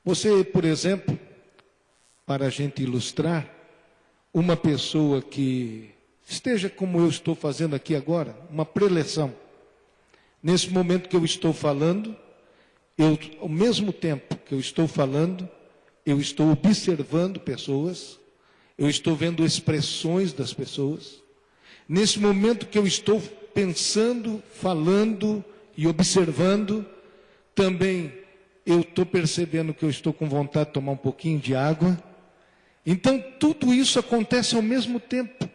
Você, por exemplo, para a gente ilustrar, uma pessoa que esteja como eu estou fazendo aqui agora, uma preleção. Nesse momento que eu estou falando, ao mesmo tempo que eu estou falando, eu estou observando pessoas, eu estou vendo expressões das pessoas. Nesse momento que eu estou pensando, falando e observando, também eu estou percebendo que eu estou com vontade de tomar um pouquinho de água. Então, tudo isso acontece ao mesmo tempo,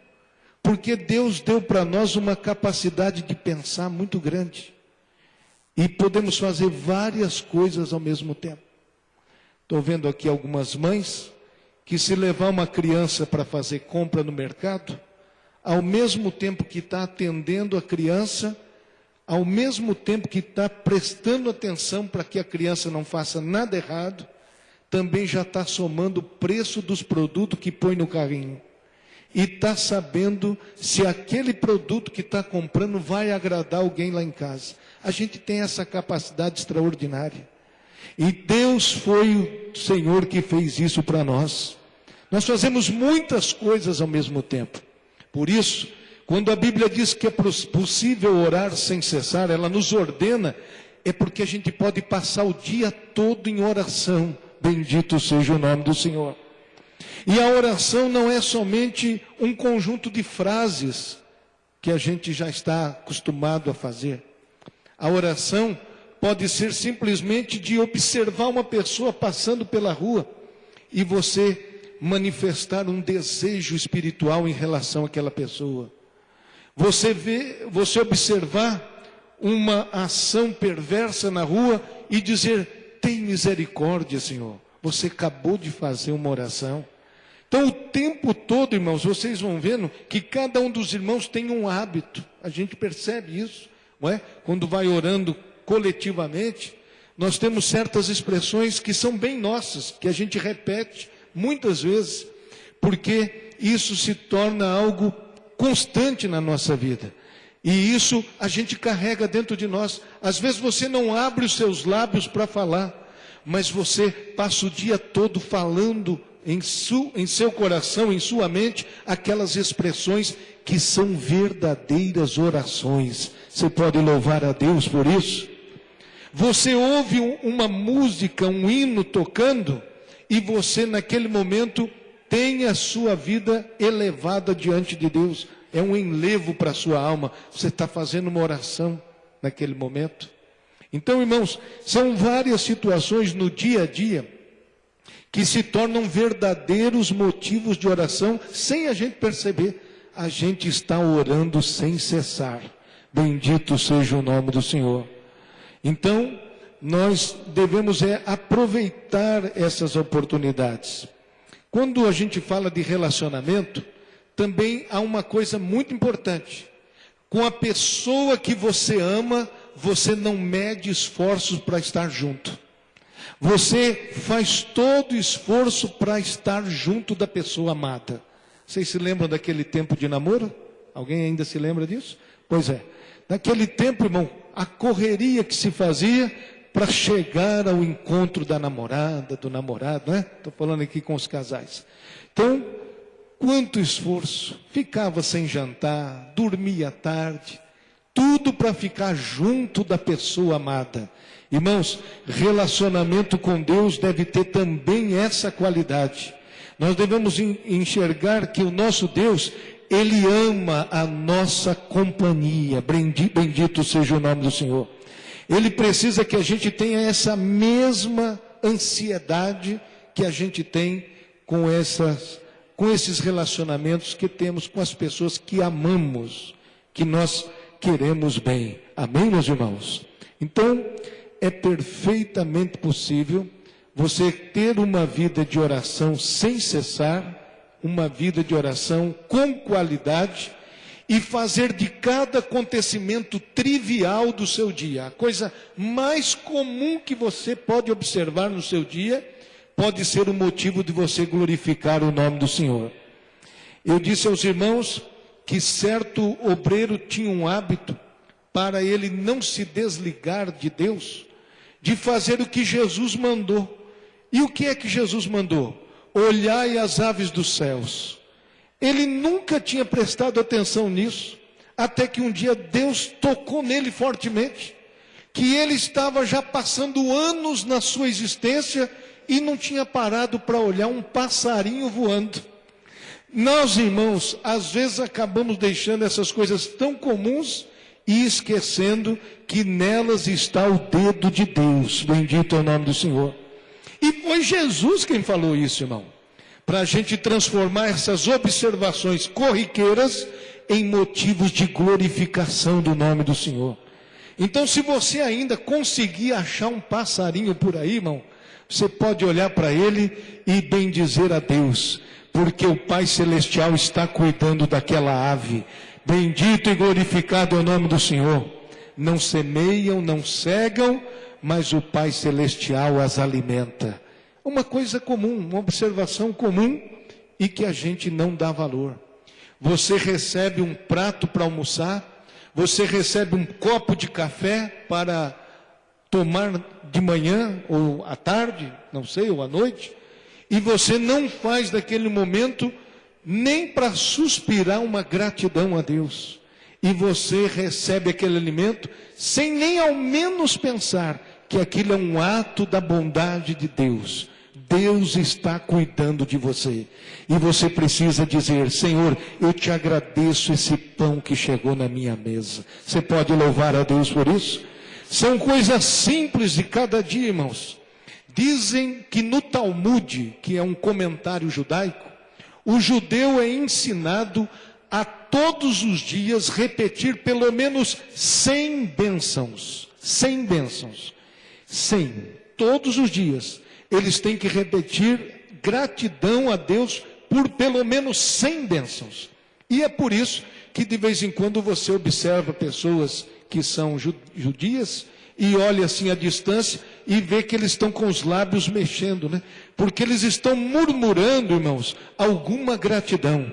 porque Deus deu para nós uma capacidade de pensar muito grande. E podemos fazer várias coisas ao mesmo tempo. Estou vendo aqui algumas mães que, se levar uma criança para fazer compra no mercado, ao mesmo tempo que está atendendo a criança, ao mesmo tempo que está prestando atenção para que a criança não faça nada errado, também já está somando o preço dos produtos que põe no carrinho. E está sabendo se aquele produto que está comprando vai agradar alguém lá em casa. A gente tem essa capacidade extraordinária. E Deus foi o Senhor que fez isso para nós. Nós fazemos muitas coisas ao mesmo tempo. Por isso, quando a Bíblia diz que é possível orar sem cessar, ela nos ordena, é porque a gente pode passar o dia todo em oração. Bendito seja o nome do Senhor. E a oração não é somente um conjunto de frases que a gente já está acostumado a fazer. A oração pode ser simplesmente de observar uma pessoa passando pela rua e você manifestar um desejo espiritual em relação àquela pessoa. Você observar uma ação perversa na rua e dizer: tem misericórdia, Senhor. Você acabou de fazer uma oração. Então, o tempo todo, irmãos, vocês vão vendo que cada um dos irmãos tem um hábito. A gente percebe isso, não é? Quando vai orando coletivamente, nós temos certas expressões que são bem nossas, que a gente repete muitas vezes, porque isso se torna algo constante na nossa vida. E isso a gente carrega dentro de nós. Às vezes você não abre os seus lábios para falar, mas você passa o dia todo falando em seu coração, em sua mente, aquelas expressões que são verdadeiras orações. Você pode louvar a Deus por isso? Você ouve uma música, um hino tocando, e você naquele momento tem a sua vida elevada diante de Deus. É um enlevo para a sua alma. Você está fazendo uma oração naquele momento. Então, irmãos, são várias situações no dia a dia que se tornam verdadeiros motivos de oração, sem a gente perceber. A gente está orando sem cessar. Bendito seja o nome do Senhor. Então, nós devemos aproveitar essas oportunidades. Quando a gente fala de relacionamento, também há uma coisa muito importante. Com a pessoa que você ama, você não mede esforços para estar junto. Você faz todo o esforço para estar junto da pessoa amada. Vocês se lembram daquele tempo de namoro? Alguém ainda se lembra disso? Pois é. Naquele tempo, irmão, a correria que se fazia para chegar ao encontro da namorada, do namorado, né? Estou falando aqui com os casais. Então, quanto esforço. Ficava sem jantar, dormia tarde, tudo para ficar junto da pessoa amada. Irmãos, relacionamento com Deus deve ter também essa qualidade. Nós devemos enxergar que o nosso Deus, Ele ama a nossa companhia. Bendito seja o nome do Senhor. Ele precisa que a gente tenha essa mesma ansiedade que a gente tem com esses relacionamentos que temos com as pessoas que amamos, que nós queremos bem. Amém, meus irmãos? Então, é perfeitamente possível você ter uma vida de oração sem cessar, uma vida de oração com qualidade, e fazer de cada acontecimento trivial do seu dia, a coisa mais comum que você pode observar no seu dia, pode ser o motivo de você glorificar o nome do Senhor. Eu disse aos irmãos que certo obreiro tinha um hábito, para ele não se desligar de Deus, de fazer o que Jesus mandou. E o que é que Jesus mandou? Olhai as aves dos céus. Ele nunca tinha prestado atenção nisso, até que um dia Deus tocou nele fortemente, que ele estava já passando anos na sua existência e não tinha parado para olhar um passarinho voando. Nós, irmãos, às vezes acabamos deixando essas coisas tão comuns e esquecendo que nelas está o dedo de Deus. Bendito é o nome do Senhor. E foi Jesus quem falou isso, irmão, para a gente transformar essas observações corriqueiras em motivos de glorificação do nome do Senhor. Então, se você ainda conseguir achar um passarinho por aí, irmão, você pode olhar para ele e bendizer a Deus, porque o Pai Celestial está cuidando daquela ave. Bendito e glorificado é o nome do Senhor. Não semeiam, não cegam, mas o Pai Celestial as alimenta. Uma coisa comum, uma observação comum e que a gente não dá valor. Você recebe um prato para almoçar, você recebe um copo de café para tomar de manhã ou à tarde, não sei, ou à noite, e você não faz daquele momento nem para suspirar uma gratidão a Deus. E você recebe aquele alimento sem nem ao menos pensar que aquilo é um ato da bondade de Deus. Deus está cuidando de você. E você precisa dizer: Senhor, eu te agradeço esse pão que chegou na minha mesa. Você pode louvar a Deus por isso? São coisas simples de cada dia, irmãos. Dizem que no Talmud, que é um comentário judaico, o judeu é ensinado a todos os dias repetir pelo menos 100 bênçãos. 100 bênçãos. 100. Todos os dias. Eles têm que repetir gratidão a Deus por pelo menos 100 bênçãos. E é por isso que de vez em quando você observa pessoas que são judias e olha assim à distância e vê que eles estão com os lábios mexendo, né? Porque eles estão murmurando, irmãos, alguma gratidão.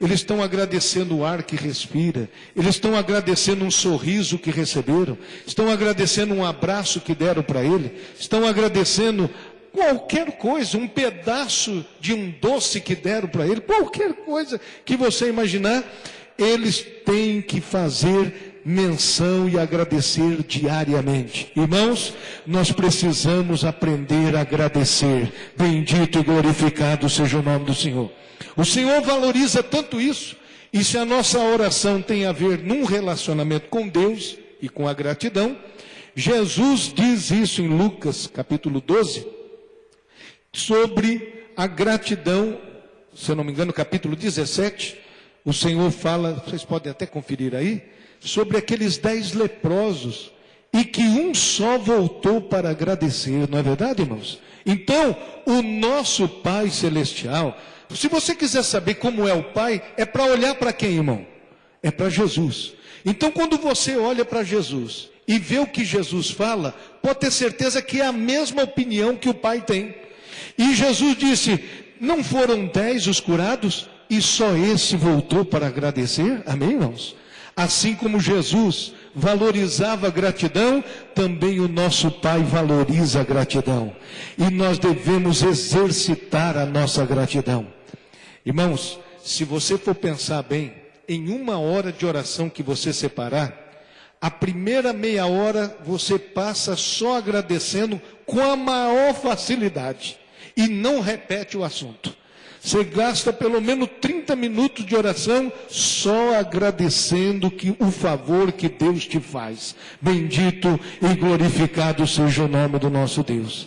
Eles estão agradecendo o ar que respira, eles estão agradecendo um sorriso que receberam, estão agradecendo um abraço que deram para ele, estão agradecendo qualquer coisa, um pedaço de um doce que deram para ele, qualquer coisa que você imaginar, eles têm que fazer menção e agradecer diariamente. Irmãos, nós precisamos aprender a agradecer. Bendito e glorificado seja o nome do Senhor. O Senhor valoriza tanto isso, e se a nossa oração tem a ver num relacionamento com Deus e com a gratidão, Jesus diz isso em Lucas capítulo 12, sobre a gratidão, se eu não me engano, capítulo 17, o Senhor fala, vocês podem até conferir aí, sobre aqueles 10 leprosos, e que um só voltou para agradecer, não é verdade, irmãos? Então, o nosso Pai Celestial, se você quiser saber como é o Pai, é para olhar para quem, irmão? É para Jesus. Então, quando você olha para Jesus e vê o que Jesus fala, pode ter certeza que é a mesma opinião que o Pai tem. E Jesus disse: não foram 10 os curados e só esse voltou para agradecer? Amém, irmãos? Assim como Jesus valorizava a gratidão, também o nosso Pai valoriza a gratidão. E nós devemos exercitar a nossa gratidão. Irmãos, se você for pensar bem, em 1 hora de oração que você separar, a primeira meia hora você passa só agradecendo com a maior facilidade. E não repete o assunto. Você gasta pelo menos 30 minutos de oração só agradecendo o favor que Deus te faz. Bendito e glorificado seja o nome do nosso Deus.